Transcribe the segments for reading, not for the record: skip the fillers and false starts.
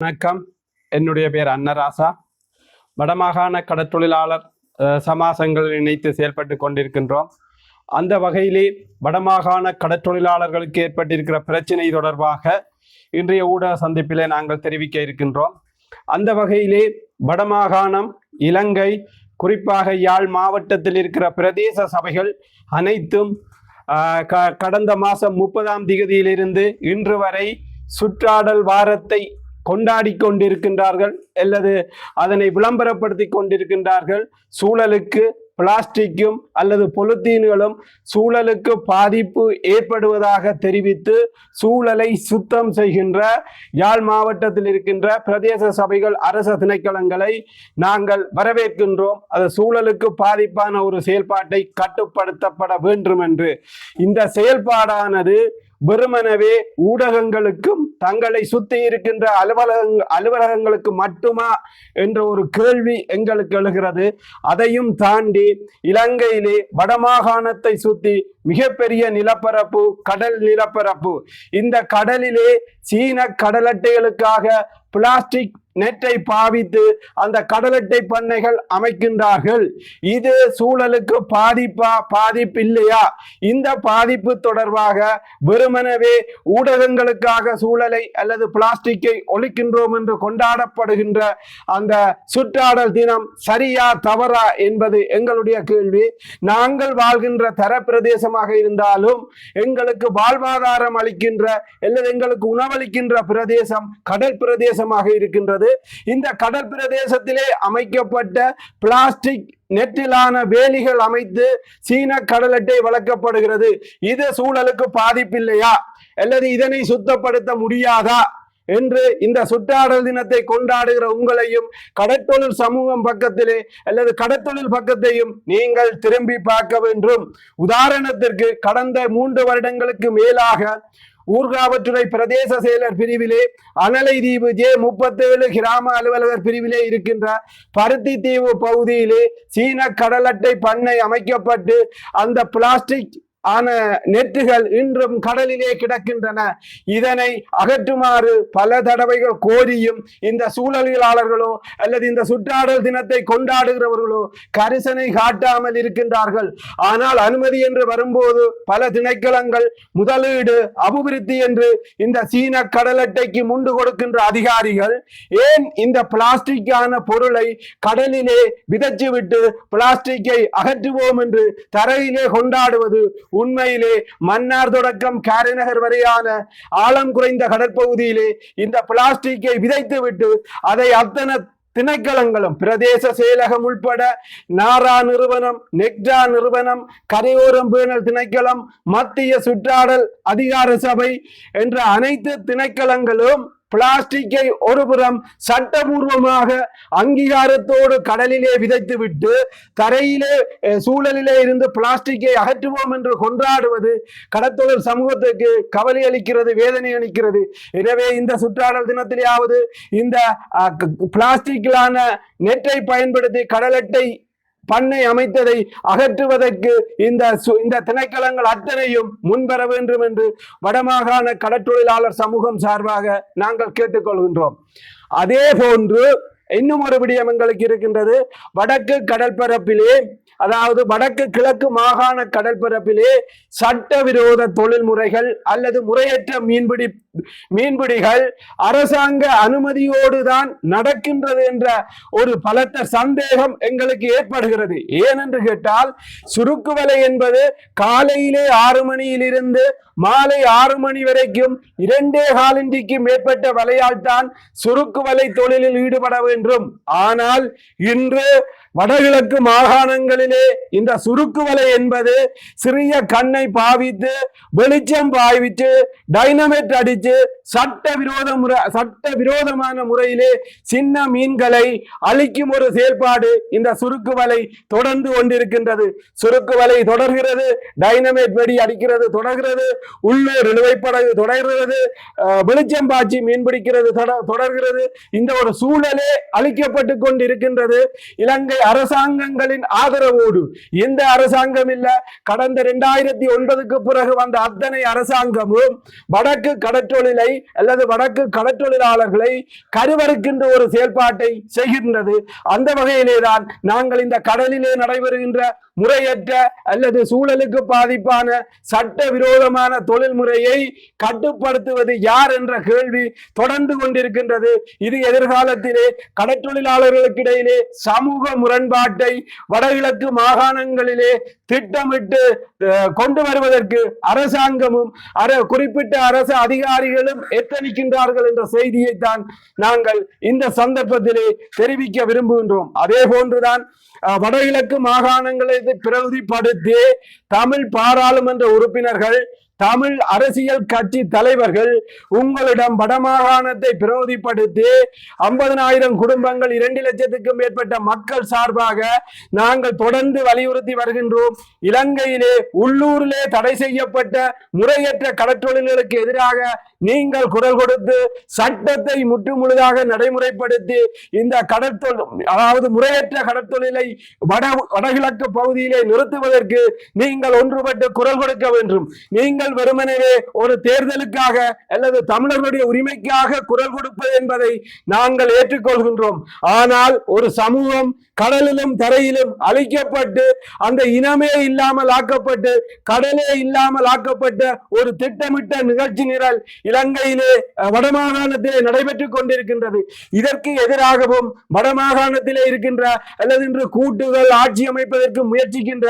வணக்கம். என்னுடைய பேர் அன்னராசா. வடமாகாண கடற்தொழிலாளர் சமாசங்கள் இணைத்து செயல்பட்டு கொண்டிருக்கின்றோம். அந்த வகையிலே வடமாகாண கடற்தொழிலாளர்களுக்கு ஏற்பட்டிருக்கிற பிரச்சனை தொடர்பாக இன்றைய ஊடக சந்திப்பிலே நாங்கள் தெரிவிக்க இருக்கின்றோம். அந்த வகையிலே வடமாகாணம், இலங்கை, குறிப்பாக யாழ் மாவட்டத்தில் இருக்கிற பிரதேச சபைகள் அனைத்தும் கடந்த மாதம் 30ஆம் தேதியிலிருந்து இன்று வரை சுற்றாடல் வாரத்தை கொண்டாடி கொண்டிருக்கின்றார்கள் அல்லது அதனை விளம்பரப்படுத்தி கொண்டிருக்கின்றார்கள். சூழலுக்கு பிளாஸ்டிக்கும் அல்லது பொலித்தீன்களும் சூழலுக்கு பாதிப்பு ஏற்படுவதாக தெரிவித்து சூழலை சுத்தம் செய்கின்ற யாழ் மாவட்டத்தில் இருக்கின்ற பிரதேச சபைகள், அரச திணைக்களங்களை நாங்கள் வரவேற்கின்றோம். அது சூழலுக்கு பாதிப்பான ஒரு செயல்பாட்டை கட்டுப்படுத்தப்பட வேண்டும் என்று. இந்த செயல்பாடானது வெறுமனவே ஊடகங்களுக்கும் தங்களை சுத்தி இருக்கின்ற அலுவலகங்களுக்கு மட்டுமா என்ற ஒரு கேள்வி எங்களுக்கு எழுகிறது. அதையும் தாண்டி இலங்கையிலே வடமாகாணத்தை சுத்தி மிகப்பெரிய நிலப்பரப்பு, கடல் நிலப்பரப்பு. இந்த கடலிலே சீன கடலட்டைகளுக்காக பிளாஸ்டிக் நெட்டை பாவித்து அந்த கடலட்டை பண்ணைகள் அமைக்கின்றார்கள். இது சூழலுக்கு பாதிப்பு இல்லையா? இந்த பாதிப்பு தொடர்பாக வெறுமனவே ஊடகங்களுக்காக சூழலை அல்லது பிளாஸ்டிக்கை ஒழிக்கின்றோம் என்று கொண்டாடப்படுகின்ற அந்த சுற்றாடல் தினம் சரியா தவறா என்பது எங்களுடைய கேள்வி. நாங்கள் வாழ்கின்ற தர பிரதேசமாக இருந்தாலும் எங்களுக்கு வாழ்வாதாரம் அளிக்கின்ற அல்லது எங்களுக்கு உணவளிக்கின்ற பிரதேசம் கடல் பிரதேசமாக இருக்கின்றது. இந்த கடல் பிரதேசத்திலே அமைக்கப்பட்ட பிளாஸ்டிக் நெட்டிலான வேலிகள் அமைத்து சீன கடலட்டை வளர்க்கப்படுகிறது. இது சூழலுக்கு பாதிப்பில்லையா அல்லது இதனை சுத்தப்படுத்த முடியாதா என்று இந்த சுற்றாடல் தினத்தை கொண்டாடுகிற உங்களையும் கடற்தொழில் சமூகம் பக்கத்திலே அல்லது கடற்தொழில் பக்கத்தையும் நீங்கள் திரும்பி பார்க்க வேண்டும். உதாரணத்திற்கு கடந்த 3 வருடங்களுக்கு மேலாக ஊர்காவற்றுறை பிரதேச செயலர் பிரிவிலே அனலை தீவு J37 கிராம அலுவலகர் பிரிவிலே இருக்கின்ற பருத்தி தீவு பகுதியிலே சீன கடலட்டை பண்ணை அமைக்கப்பட்டு அந்த பிளாஸ்டிக் ஆன நெட்டுகள் இன்றும் கடலிலே கிடக்கின்றன. இதனை அகற்றுமாறு பல தடவைகள் கோரியும் இந்த சூழலியலாளர்களோ அல்லது இந்த சுற்றாடல் தினத்தை கொண்டாடுகிறவர்களோ கரிசனை காட்டாமல் இருக்கின்றார்கள். ஆனால் அனுமதி என்று வரும்போது பல திணைக்களங்கள் முதலீடு, அபிவிருத்தி என்று இந்த சீன கடலட்டைக்கு முண்டு கொடுக்கின்ற அதிகாரிகள் ஏன் இந்த பிளாஸ்டிக்கான பொருளை கடலிலே விதைச்சு விட்டு பிளாஸ்டிக்கை அகற்றுவோம் என்று தரையிலே கொண்டாடுவது உண்மையிலே மன்னார் தொடக்கம் காரைநகர் வரையான ஆழம் குறைந்த கடற்பகுதியிலே இந்த பிளாஸ்டிக்கை விதைத்துவிட்டு அதை அத்தனை திணைக்களங்களும் பிரதேச செயலகம் உட்பட நாரா நிறுவனம், நெக்டா நிறுவனம், கரையோரம் பேணல் திணைக்களம், மத்திய சுற்றாடல் அதிகார சபை என்ற அனைத்து திணைக்களங்களும் பிளாஸ்டிக்கை ஒருபுறம் சட்டபூர்வமாக அங்கீகாரத்தோடு கடலிலே விதைத்துவிட்டு தரையிலே சூழலிலே இருந்து பிளாஸ்டிக்கை அகற்றுவோம் என்று கொண்டாடுவது கடற்தொழில் சமூகத்துக்கு கவலை அளிக்கிறது, வேதனை அளிக்கிறது. எனவே இந்த சுற்றாடல் தினத்திலேயாவது இந்த பிளாஸ்டிக்கிலான நெட்டை பயன்படுத்தி கடலட்டை பண்ணை அமைத்ததை அகற்றுவதற்கு இந்த திணைக்களங்கள் அத்தனையும் முன்வர வேண்டும் என்று வடமாகாண கடற்தொழிலாளர் சமூகம் சார்பாக நாங்கள் கேட்டுக்கொள்கின்றோம். அதே போன்று இன்னும் ஒரு விடயம் எங்களுக்கு இருக்கின்றது. வடக்கு கடற்பரப்பிலே, அதாவது வடக்கு கிழக்கு மாகாண கடற்பரப்பிலே சட்டவிரோத தொழில்முறைகள் அல்லது முறையற்ற மீன்பிடிகள் அரசாங்க அனுமதியோடு தான் நடக்கின்றது என்ற ஒரு பலத்த சந்தேகம் எங்களுக்கு ஏற்படுகிறது. ஏனென்று கேட்டால் சுருக்கு வலை என்பது காலையிலே 6 மணியிலிருந்து மாலை 6 மணி வரைக்கும் 2.25 இன்ச்சுக்கு மேற்பட்ட வலையால் தான் சுருக்கு வலை தொழிலில் ஈடுபட வேண்டும். ஆனால் இன்று வடகிழக்கு மாகாணங்களிலே இந்த சுருக்கு வலை என்பது சிறிய கண்ணை பாவித்து வெளிச்சம் பாய்வித்து டைனமைட் அடித்து சட்டவிரோதமான முறையிலே சின்ன மீன்களை அழிக்கும் ஒரு செயல்பாடு இந்த சுருக்கு வலை தொடர்ந்து கொண்டிருக்கின்றது. சுருக்கு வலை தொடர்கிறது, டைனமைட் வெடி அடிக்கிறது தொடர்கிறது, உள்ளூர் இழுவைப்படகு தொடர்கிறது, வெளிச்சம் பாய்ச்சி மீன்பிடிக்கிறது தொடர்கிறது. இந்த ஒரு சூழலே அழிக்கப்பட்டு கொண்டிருக்கின்றது. இலங்கை அரசாங்கங்களின் ஆதரவோடு. எந்த அரசாங்கம் இல்ல, கடந்த 2009க்கு பிறகு வந்த அத்தனை அரசாங்கமும் வடக்கு கடற்கரை கடற்றொழிலை அல்லது வடக்கு கடற்றொழிலாளர்களை கருவறுக்கின்ற ஒரு செயல்பாட்டை செய்கின்றது. அந்த வகையிலேதான் நாங்கள் இந்த கடலிலே நடைபெறுகின்ற முறையற்ற அல்லது சூழலுக்கு பாதிப்பான சட்ட விரோதமான தொழில் முறையை கட்டுப்படுத்துவது யார் என்ற கேள்வி தொடர்ந்து கொண்டிருக்கின்றது. இது எதிர்காலத்திலே கடற்றொழிலாளர்களுக்கு இடையிலே சமூக முரண்பாட்டை வடகிழக்கு மாகாணங்களிலே திட்டமிட்டு கொண்டு வருவதற்கு அரசாங்கமும் குறிப்பிட்ட அரசு அதிகாரிகளும் எத்தனிக்கின்றார்கள் என்ற செய்தியை தான் நாங்கள் இந்த சந்தர்ப்பத்திலே தெரிவிக்க விரும்புகின்றோம். அதே போன்றுதான் வடகிழக்கு மாகாணங்களை பிரதிபடுத்தி தமிழ் பாராளுமன்ற உறுப்பினர்கள், தமிழ் அரசியல் கட்சி தலைவர்கள் உங்களிடம் வடமாகாணத்தை பிரதிபடுத்தி 50,000 குடும்பங்கள் 2 லட்சத்துக்கும் மேற்பட்ட மக்கள் சார்பாக நாங்கள் தொடர்ந்து வலியுறுத்தி வருகின்றோம். இலங்கையிலே உள்ளூரிலே தடை செய்யப்பட்ட முறையற்ற கடற்றொழில்களுக்கு எதிராக நீங்கள் குரல் கொடுத்து சட்டத்தை முற்றுமுழுதாக நடைமுறைப்படுத்தி இந்த அதாவது முறையற்ற கடற்தொழிலை வடகிழக்கு பகுதியிலே நிறுத்துவதற்கு நீங்கள் ஒன்றுபட்டு குரல் கொடுக்க வேண்டும். நீங்கள் வெறுமனவே ஒரு தேர்தலுக்காக அல்லது தமிழர்களுடைய உரிமைக்காக குரல் கொடுப்பது என்பதை நாங்கள் ஏற்றுக்கொள்கின்றோம். ஆனால் ஒரு சமூகம் கடலிலும் தரையிலும் அழிக்கப்பட்டு அந்த இனமே இல்லாமல் ஆக்கப்பட்டு கடலே இல்லாமல் ஆக்கப்பட்ட ஒரு திட்டமிட்ட நிகழ்ச்சி நிரல் இலங்கையிலே வடமாகாணத்திலே நடைபெற்றுக் கொண்டிருக்கின்றது. இதற்கு எதிராகவும் வடமாகாணத்திலே இருக்கின்ற அல்லது இன்று கூட்டுகள் ஆட்சி அமைப்பதற்கு முயற்சிக்கின்ற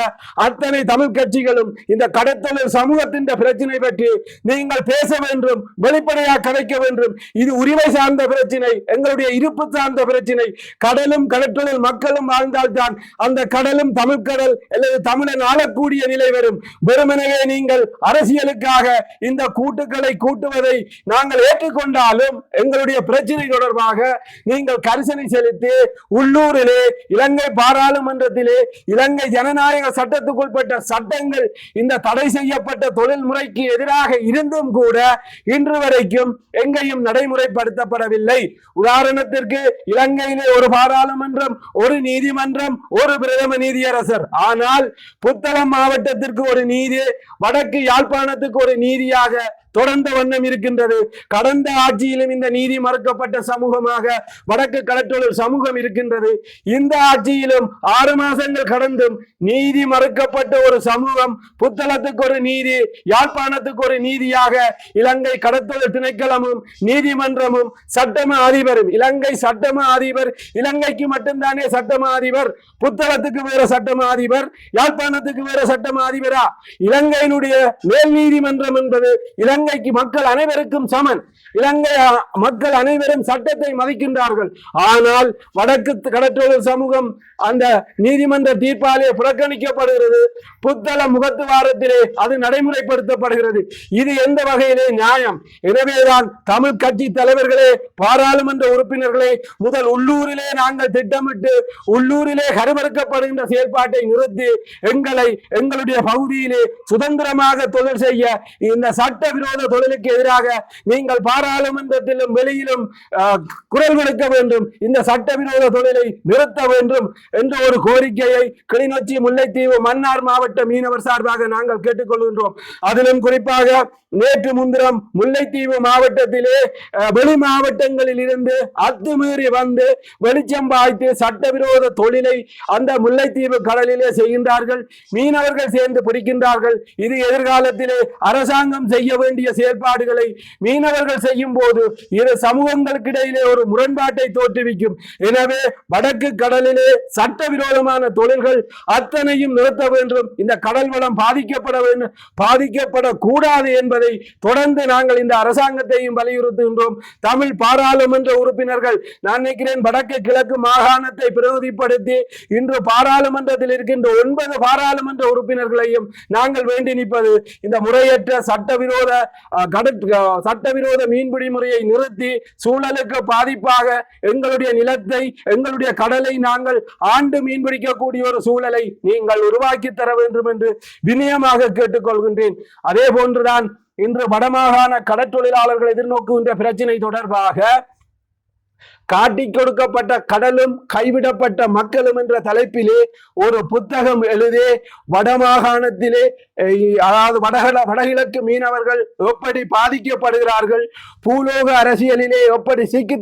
அத்தனை தமிழ் கட்சிகளும் இந்த கடத்தொழில் சமூகத்தின் பிரச்சனை பற்றி நீங்கள் பேச வேண்டும், வெளிப்படையாக கதைக்க வேண்டும். இது உரிமை சார்ந்த பிரச்சனை, எங்களுடைய இருப்பு சார்ந்த பிரச்சனை. கடலும் கடற்றொழில் மக்களும் வாழ்ந்தால்தான் அந்த கடலும் தமிழ் கடல் அல்லது தமிழன் ஆளக்கூடிய நிலை வரும். வெறுமனையே நீங்கள் அரசியலுக்காக இந்த கூட்டுக்களை கூட்டுவதை நாங்கள் ஏற்றுக்கொண்டாலும் எங்களுடைய பிரச்சனை தொடர்பாக நீங்கள் கரிசனை செலுத்தி உள்ளூரிலே இலங்கை பாராளுமன்றத்திலே இலங்கை ஜனநாயக சட்டத்துக்குட்பட்ட சட்டங்கள் இந்த தடை செய்யப்பட்ட தொழில் முறைக்கு எதிராக இருந்தும் கூட இன்று வரைக்கும் எங்கேயும் நடைமுறைப்படுத்தப்படவில்லை. உதாரணத்திற்கு இலங்கையிலே ஒரு பாராளுமன்றம், ஒரு நீதிமன்றம், ஒரு பிரதம நீதியரசர். ஆனால் புத்தளம் மாவட்டத்திற்கு ஒரு நீதி, வடக்கு யாழ்ப்பாணத்துக்கு ஒரு நீதியாக தொடர்ந்த வண்ணம் இருக்கின்றது. கடந்த ஆட்சியிலும் இந்த நீதி மறுக்கப்பட்ட சமூகமாக வடக்கு கடற்றொழில் சமூகம் இருக்கின்றது. இந்த ஆட்சியிலும் 6 மாதங்கள் கடந்தும் நீதி மறுக்கப்பட்ட ஒரு சமூகம் புத்தளத்துக்கு ஒரு நீதி, யாழ்ப்பாணத்துக்கு ஒரு நீதியாக இலங்கை கடற்றொழில் திணைக்களமும் நீதிமன்றமும் சட்டம அதிபரும், இலங்கை சட்டம அதிபர் இலங்கைக்கு மட்டும்தானே சட்டம அதிபர், புத்தளத்துக்கு வேற சட்டம அதிபர், யாழ்ப்பாணத்துக்கு வேற சட்டம அதிபரா? இலங்கையினுடைய மேல் நீதிமன்றம் என்பது இலங்கைக்கு மக்கள் அனைவருக்கும் சமன். இலங்கை மக்கள் அனைவரும் சட்டத்தை மதிக்கின்றார்கள். ஆனால் வடக்கு கடற்றொழில் சமூகம் அந்த நீதிமன்ற தீர்ப்பாலே புறக்கணிக்கப்படுகிறது. புத்தள முகத்துவாரத்திலே அது நடைமுறைப்படுத்தப்படுகிறது. இது எந்த வகையிலே நியாயம்? எனவேதான் தமிழ் கட்சி தலைவர்களே, பாராளுமன்ற உறுப்பினர்களே, முதல் உள்ளூரிலே நாங்கள் திட்டமிட்டு உள்ளூரிலே கருவறுக்கப்படுகின்ற செயல்பாட்டை நிறுத்தி எங்களுடைய பகுதியிலே சுதந்திரமாக தொழில் செய்ய இந்த சட்டவிரோத தொழிலுக்கு எதிராக நீங்கள் பாராளுமன்றத்திலும் வெளியிலும் குரல் கொடுக்க வேண்டும். இந்த சட்டவிரோத தொழிலை நிறுத்த வேண்டும் என்ற ஒரு கோரிக்கையை கிளிநொச்சி, முல்லைத்தீவு, மன்னார் மாவட்ட மீனவர் சார்பாக நாங்கள் கேட்டுக்கொள்கின்றோம். அதிலும் குறிப்பாக நேற்று முன்தினம் முல்லைத்தீவு மாவட்டத்திலே வெளி மாவட்டங்களில் இருந்து அத்துமீறி வந்து வெளிச்சம் பாய்த்து சட்டவிரோத தொழிலை அந்த முல்லைத்தீவு கடலிலே செய்கின்றார்கள். மீனவர்கள் சேர்ந்து பிடிக்கின்றார்கள். இது எதிர்காலத்திலே அரசாங்கம் செய்ய வேண்டிய செயல்பாடுகளை மீனவர்கள் செய்யும் போது இரு சமூகங்களுக்கு இடையிலே ஒரு முரண்பாட்டை தோற்றுவிக்கும். எனவே வடக்கு கடலிலே சட்டவிரோதமான தொழில்கள் அத்தனையும் நிறுத்த வேண்டும். இந்த கடல் வளம் பாதிக்கப்படக்கூடாது என்பதை தொடர்ந்து நாங்கள் இந்த அரசாங்கத்தையும் வலியுறுத்துகின்றோம். தமிழ் பாராளுமன்ற உறுப்பினர்கள், நான் நினைக்கிறேன் வடக்கு கிழக்கு மாகாணத்தை பிரதிபடுத்தி இன்று பாராளுமன்றத்தில் இருக்கின்ற 9 பாராளுமன்ற உறுப்பினர்களையும் நாங்கள் வேண்டி நிற்பது இந்த முறையற்ற சட்டவிரோத மீன்பிடி முறையை நிறுத்தி சூழலுக்கு பாதிப்பாக எங்களுடைய நிலத்தை, எங்களுடைய கடலை நாங்கள் ஆண்டு மீன்பிடிக்கக்கூடிய ஒரு சூழலை நீங்கள் உருவாக்கி தர வேண்டும் என்று வினயமாக கேட்டுக்கொள்கின்றேன். அதே போன்றுதான் இன்று வடமாகாண கடற்றொழிலாளர்கள் எதிர்நோக்குகின்ற பிரச்சினை தொடர்பாக காட்டிக் கொடுக்கப்பட்ட கடலும் கைவிடப்பட்ட மக்களும் என்ற தலைப்பிலே ஒரு புத்தகம் எழுதி வடமாகாணத்திலே அதாவது வடகிழக்கு மீனவர்கள் எப்படி பாதிக்கப்படுகிறார்கள், பூலோக அரசியலிலே எப்படி சிக்கி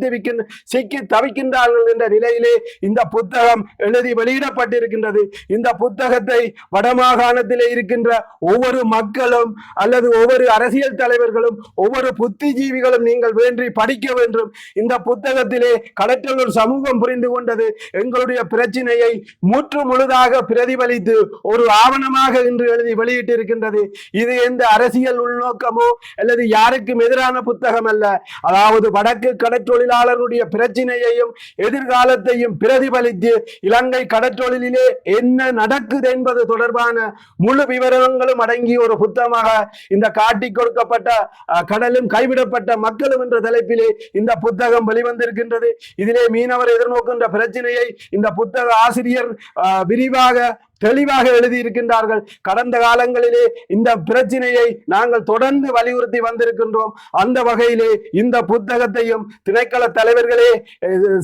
தவிக்கின்றார்கள் என்ற நிலையிலே இந்த புத்தகம் எழுதி வெளியிடப்பட்டிருக்கின்றது. இந்த புத்தகத்தை வடமாகாணத்திலே இருக்கின்ற ஒவ்வொரு மக்களும் அல்லது ஒவ்வொரு அரசியல் தலைவர்களும் ஒவ்வொரு புத்திஜீவிகளும் நீங்கள் வேண்டி படிக்க வேண்டும். இந்த புத்தகத்திலே கடற்றொழில் சமூகம் புரிந்து கொண்டது எங்களுடைய பிரச்சனையை முற்று முழுதாக பிரதிபலித்து ஒரு ஆவணமாக இன்று எழுதி வெளியிட்டிருக்கின்றது. இது எந்த அரசியல் உள்நோக்கமோ அல்லது யாருக்கும் எதிரான புத்தகம் அல்ல. அதாவது வடக்கு கடற்றொழிலாளர்களுடைய பிரச்சனையையும் எதிர்காலத்தையும் பிரதிபலித்து இலங்கை கடற்றொழிலே என்ன நடக்குது என்பது தொடர்பான முழு விவரங்களும் அடங்கிய ஒரு புத்தகமாக இந்த காட்டிக் கொடுக்கப்பட்ட கடலும் கைவிடப்பட்ட மக்களும் என்ற தலைப்பிலே இந்த புத்தகம் வெளிவந்திருக்கின்றது. இதிலே மீனவர் எதிர்நோக்கின்ற பிரச்சனையை இந்த புத்தக ஆசிரியர் விரிவாக தெளிவாக எழுதியிருக்கின்றார்கள். கடந்த காலங்களிலே இந்த பிரச்சனையை நாங்கள் தொடர்ந்து வலியுறுத்தி வந்திருக்கின்றோம். அந்த வகையிலே இந்த புத்தகத்தையும் திணைக்கள தலைவர்களே,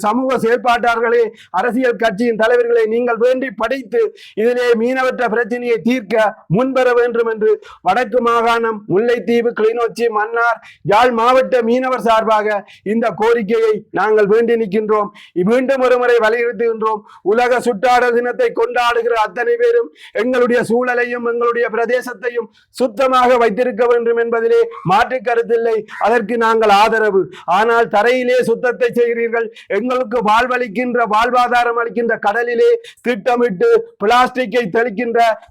சமூக செயல்பாட்டாளர்களே, அரசியல் கட்சியின் தலைவர்களே நீங்கள் வேண்டி படித்து இதிலே மீனவற்ற பிரச்சனையை தீர்க்க முன்வர வேண்டும் என்று வடக்கு மாகாணம், முல்லைத்தீவு, கிளிநொச்சி, மன்னார், யாழ் மாவட்ட மீனவர் சார்பாக இந்த கோரிக்கையை நாங்கள் வேண்டி நிற்கின்றோம். மீண்டும் ஒரு முறை வலியுறுத்துகின்றோம். உலக சுற்றாடல் தினத்தை கொண்டாடுகிற அத்தனை பேரும் எங்களுடைய சூழலையும் எங்களுடைய பிரதேசத்தையும் சுத்தமாக வைத்திருக்க வேண்டும் என்பதிலே மாற்று கருத்தில்லை. அதற்கு நாங்கள் ஆதரவு. ஆனால் தரையிலே சுத்தத்தை செய்கிறீர்கள். எங்களுக்கு வாழ்வளிக்கின்ற வாழ்வாதாரம் அளிக்கின்ற கடலிலே திட்டமிட்டு பிளாஸ்டிக்கை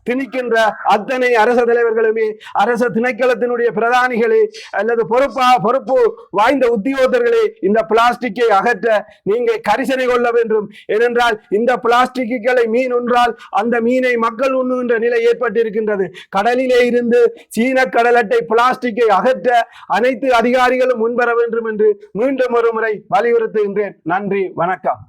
திணிக்கின்ற அத்தனை அரச தலைவர்களுமே, அரச திணைக்களத்தினுடைய பிரதானிகளே அல்லது பொறுப்பு வாய்ந்த உத்தியோகர்களே இந்த பிளாஸ்டிக்கை அகற்ற நீங்கள் கரிசனை கொள்ள வேண்டும். ஏனென்றால் இந்த பிளாஸ்டிக்குகளை மீன் உன்றால் அந்த மீனை மக்கள் உண்ணுகின்ற நிலை ஏற்பட்டிருக்கின்றது. கடலிலே இருந்து சீன கடல் அட்டை பிளாஸ்டிக்கை அகற்ற அனைத்து அதிகாரிகளும் முன்வர வேண்டும் என்று மீண்டும் ஒரு முறை வலியுறுத்துகின்றேன். நன்றி, வணக்கம்.